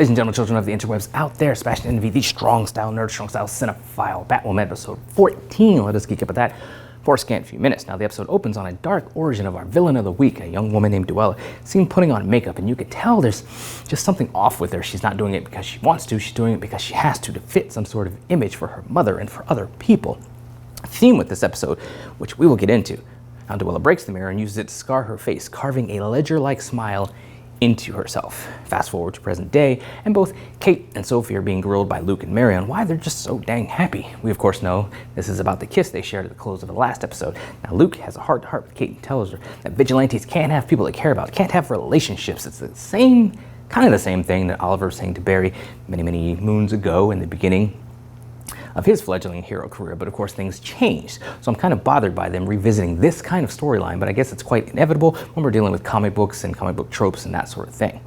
Ladies and gentlemen, children of the interwebs out there, Sebastian Envy, the strong style nerd, strong style cinephile, Batwoman episode 14. Let us geek up at that for a scant few minutes. Now, the episode opens on a dark origin of our villain of the week, a young woman named Duella, seen putting on makeup, and you could tell there's just something off with her. She's not doing it because she wants to, she's doing it because she has to fit some sort of image for her mother and for other people. A theme with this episode, which we will get into. Now, Duella breaks the mirror and uses it to scar her face, carving a ledger-like smile into herself. Fast forward to present day, and both Kate and Sophie are being grilled by Luke and Mary on why they're just so dang happy. We of course know this is about the kiss they shared at the close of the last episode. Now Luke has a heart-to-heart with Kate and tells her that vigilantes can't have people they care about, can't have relationships. It's the same, kind of the same thing that Oliver was saying to Barry many moons ago in the beginning of his fledgling hero career, but of course things changed. So I'm kind of bothered by them revisiting this kind of storyline, but I guess it's quite inevitable when we're dealing with comic books and comic book tropes and that sort of thing.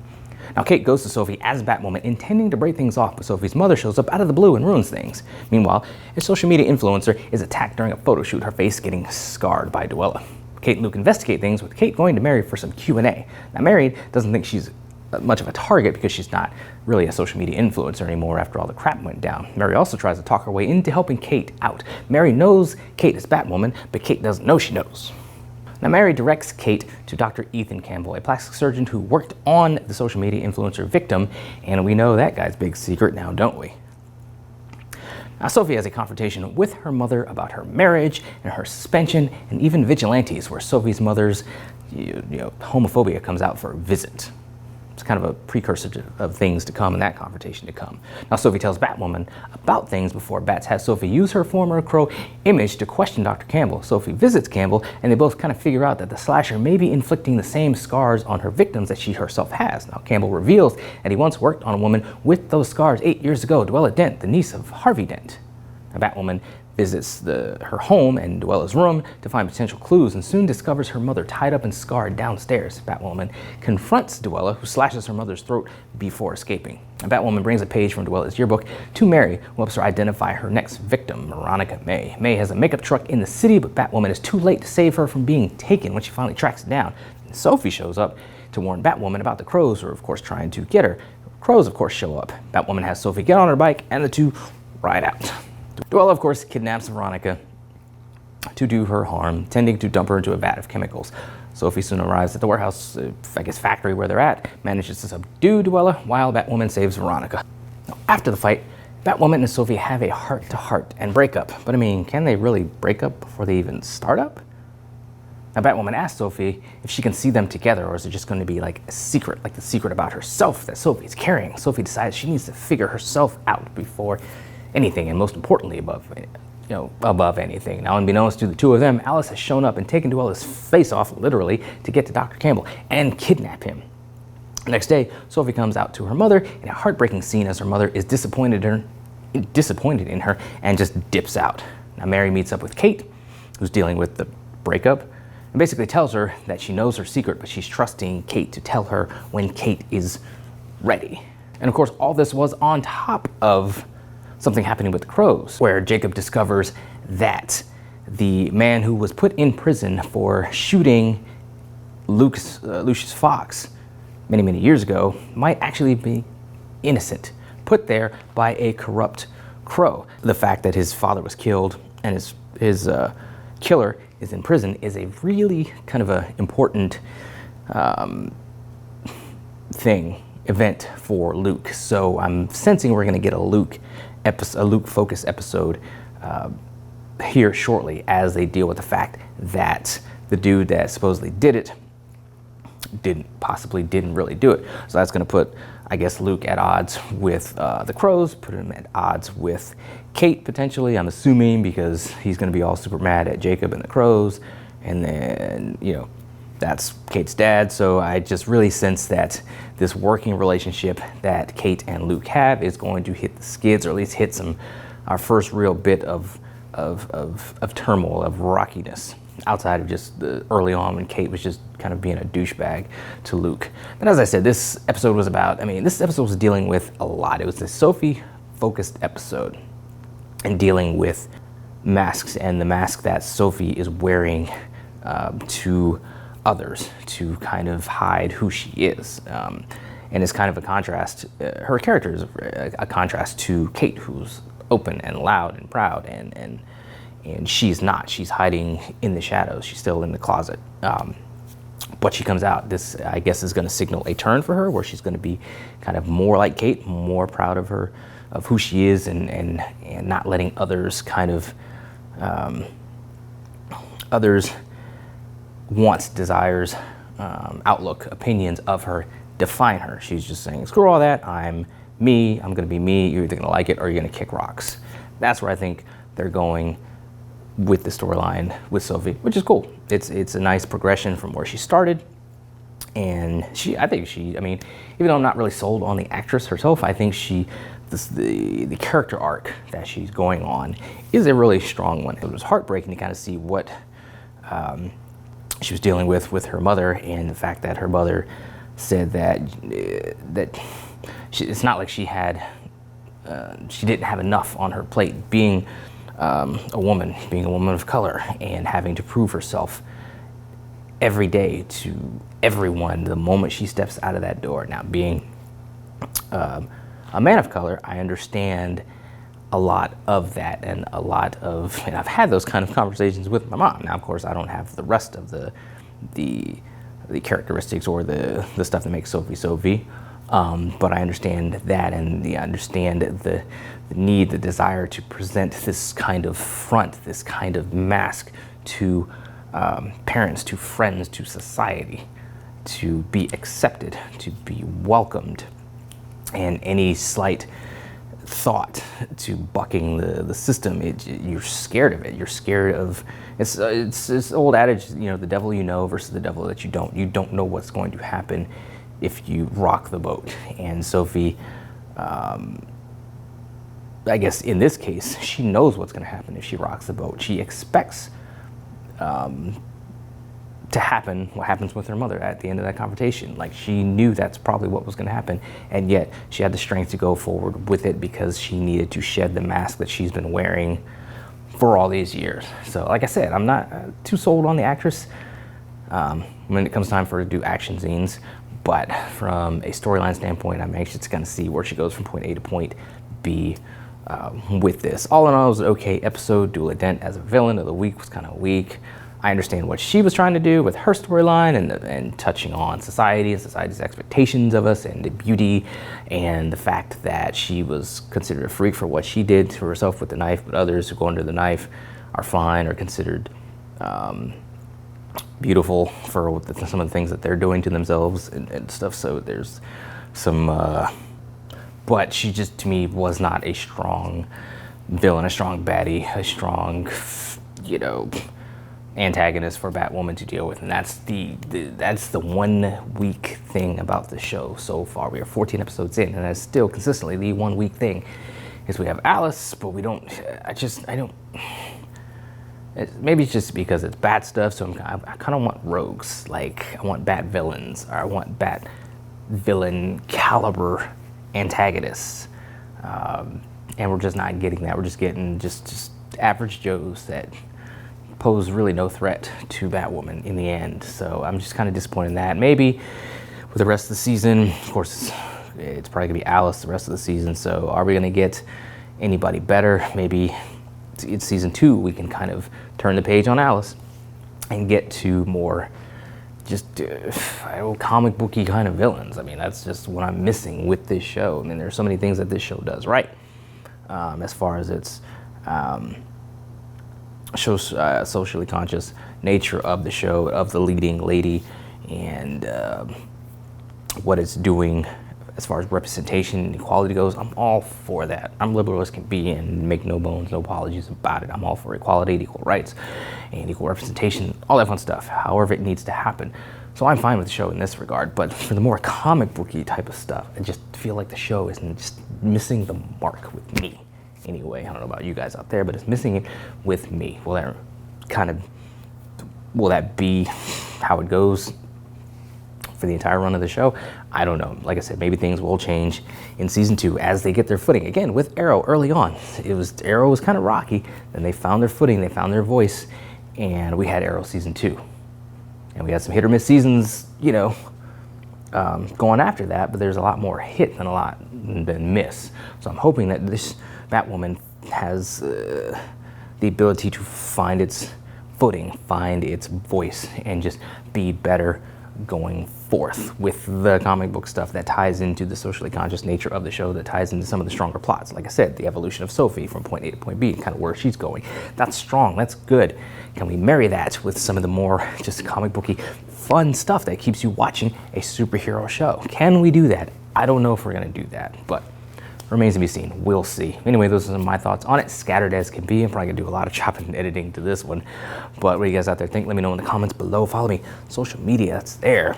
Now Kate goes to Sophie as Batwoman, intending to break things off, but Sophie's mother shows up out of the blue and ruins things. Meanwhile, a social media influencer is attacked during a photo shoot, her face getting scarred by Duella. Kate and Luke investigate things, with Kate going to Mary for some Q&A. Now Mary doesn't think she's much of a target because she's not really a social media influencer anymore after all the crap went down. Mary also tries to talk her way into helping Kate out. Mary knows Kate is Batwoman, but Kate doesn't know she knows. Now Mary directs Kate to Dr. Ethan Campbell, a plastic surgeon who worked on the social media influencer victim, and we know that guy's big secret now, don't we? Now Sophie has a confrontation with her mother about her marriage and her suspension, and even vigilantes, where Sophie's mother's homophobia comes out for a visit. It's kind of a precursor of things to come and that confrontation to come. Now Sophie tells Batwoman about things before Bats has Sophie use her former Crow image to question Dr. Campbell. Sophie visits Campbell and they both kind of figure out that the slasher may be inflicting the same scars on her victims that she herself has. Now Campbell reveals that he once worked on a woman with those scars 8 years ago, Duella Dent, the niece of Harvey Dent. Now Batwoman visits her home and Duella's room to find potential clues and soon discovers her mother tied up and scarred downstairs. Batwoman confronts Duella, who slashes her mother's throat before escaping. And Batwoman brings a page from Duella's yearbook to Mary, who helps her identify her next victim, Veronica May. May has a makeup truck in the city, but Batwoman is too late to save her from being taken when she finally tracks it down. And Sophie shows up to warn Batwoman about the Crows, who are of course trying to get her. Crows of course show up. Batwoman has Sophie get on her bike and the two ride out. Duella, of course, kidnaps Veronica to do her harm, intending to dump her into a vat of chemicals. Sophie soon arrives at the warehouse, factory where they're at, manages to subdue Duella while Batwoman saves Veronica. Now, after the fight, Batwoman and Sophie have a heart-to-heart and break up. But I mean, can they really break up before they even start up? Now Batwoman asks Sophie if she can see them together, or is it just going to be like a secret, like the secret about herself that Sophie's carrying. Sophie decides she needs to figure herself out before anything, and most importantly above anything. Now, unbeknownst to the two of them, Alice has shown up and taken Duella's face off, literally, to get to Dr. Campbell and kidnap him. The next day, Sophie comes out to her mother in a heartbreaking scene as her mother is disappointed in her and just dips out. Now Mary meets up with Kate, who's dealing with the breakup, and basically tells her that she knows her secret, but she's trusting Kate to tell her when Kate is ready. And of course, all this was on top of something happening with the Crows, where Jacob discovers that the man who was put in prison for shooting Lucius Fox many years ago might actually be innocent, put there by a corrupt Crow. The fact that his father was killed and his killer is in prison is a really kind of a important event for Luke. So I'm sensing we're going to get a Luke focused episode here shortly as they deal with the fact that the dude that supposedly did it didn't really do it. So that's going to put, I guess, Luke at odds with the Crows, put him at odds with Kate potentially, I'm assuming, because he's going to be all super mad at Jacob and the Crows, and then that's Kate's dad. So I just really sense that this working relationship that Kate and Luke have is going to hit the skids, or at least hit our first real bit of turmoil, of rockiness, outside of just the early on when Kate was just kind of being a douchebag to Luke. But as I said, this episode was dealing with a lot. It was a Sophie-focused episode and dealing with masks, and the mask that Sophie is wearing to others to kind of hide who she is. And it's kind of a contrast. Her character is a contrast to Kate, who's open and loud and proud, and she's not. She's hiding in the shadows. She's still in the closet. But she comes out. This, I guess, is going to signal a turn for her, where she's going to be kind of more like Kate, more proud of her, of who she is, and not letting others kind of others' wants, desires, outlook, opinions of her define her. She's just saying, screw all that. I'm me. I'm going to be me. You're either going to like it or you're going to kick rocks. That's where I think they're going with the storyline with Sophie, which is cool. It's a nice progression from where she started. And I mean, even though I'm not really sold on the actress herself, I think the character arc that she's going on is a really strong one. It was heartbreaking to kind of see what she was dealing with her mother, and the fact that her mother said that it's not like she didn't have enough on her plate, being a woman of color, and having to prove herself every day to everyone the moment she steps out of that door. Now, being a man of color, I understand a lot of that, and I've had those kind of conversations with my mom. Now, of course, I don't have the rest of the characteristics or the stuff that makes Sophie Sophie, but I understand that, and I understand the need, the desire to present this kind of front, this kind of mask to parents, to friends, to society, to be accepted, to be welcomed, and any slight thought to bucking the system, you're scared of it. You're scared of it's this old adage, the devil you know versus the devil that you don't. You don't know what's going to happen if you rock the boat. And Sophie, I guess in this case, she knows what's going to happen if she rocks the boat. She expects to happen what happens with her mother at the end of that confrontation. Like, she knew that's probably what was going to happen, and yet she had the strength to go forward with it because she needed to shed the mask that she's been wearing for all these years. So, like I said, I'm not too sold on the actress when it comes time for her to do action scenes, but from a storyline standpoint, I'm anxious to kind of see where she goes from point A to point B with this. All in all, it was an okay episode. Dula Dent as a villain of the week was kind of weak. I understand what she was trying to do with her storyline and touching on society and society's expectations of us and the beauty, and the fact that she was considered a freak for what she did to herself with the knife, but others who go under the knife are fine or considered beautiful for some of the things that they're doing to themselves and stuff. So there's some, but she just, to me, was not a strong villain, a strong baddie, a strong, antagonist for Batwoman to deal with, and that's the one weak thing about the show so far. We are 14 episodes in, and that's still consistently the one weak thing. Is we have Alice, but we don't. Maybe it's just because it's Bat stuff. So I kind of want rogues. Like, I want Bat villains, or I want Bat villain caliber antagonists, and we're just not getting that. We're just getting just average Joes that pose really no threat to Batwoman in the end. So I'm just kind of disappointed in that. Maybe with the rest of the season, of course, it's probably gonna be Alice the rest of the season. So are we gonna get anybody better? Maybe it's season 2, we can kind of turn the page on Alice and get to more just comic booky kind of villains. I mean, that's just what I'm missing with this show. I mean, there's so many things that this show does right, as far as its shows socially conscious nature of the show, of the leading lady, and what it's doing as far as representation and equality goes. I'm all for that. I'm liberal as can be, and make no bones, no apologies about it. I'm all for equality and equal rights and equal representation, all that fun stuff, however it needs to happen. So I'm fine with the show in this regard, but for the more comic booky type of stuff, I just feel like the show is just missing the mark with me. Anyway, I don't know about you guys out there, but it's missing it with me. Will that be how it goes for the entire run of the show? I don't know. Like I said, maybe things will change in season 2 as they get their footing. Again, with Arrow early on, Arrow was kind of rocky. Then they found their footing, they found their voice, and we had Arrow season 2. And we had some hit or miss seasons, going after that, but there's a lot more hit than miss. So I'm hoping that this Batwoman has the ability to find its footing, find its voice, and just be better going forth with the comic book stuff that ties into the socially conscious nature of the show, that ties into some of the stronger plots. Like I said, the evolution of Sophie from point A to point B, kind of where she's going. That's strong, that's good. Can we marry that with some of the more just comic booky fun stuff that keeps you watching a superhero show? Can we do that? I don't know if we're gonna do that, but remains to be seen. We'll see. Anyway, those are my thoughts on it. Scattered as can be. I'm probably gonna do a lot of chopping and editing to this one. But what do you guys out there think? Let me know in the comments below. Follow me on social media. That's there.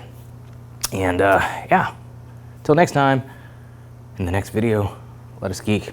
And yeah, till next time, in the next video, let us geek.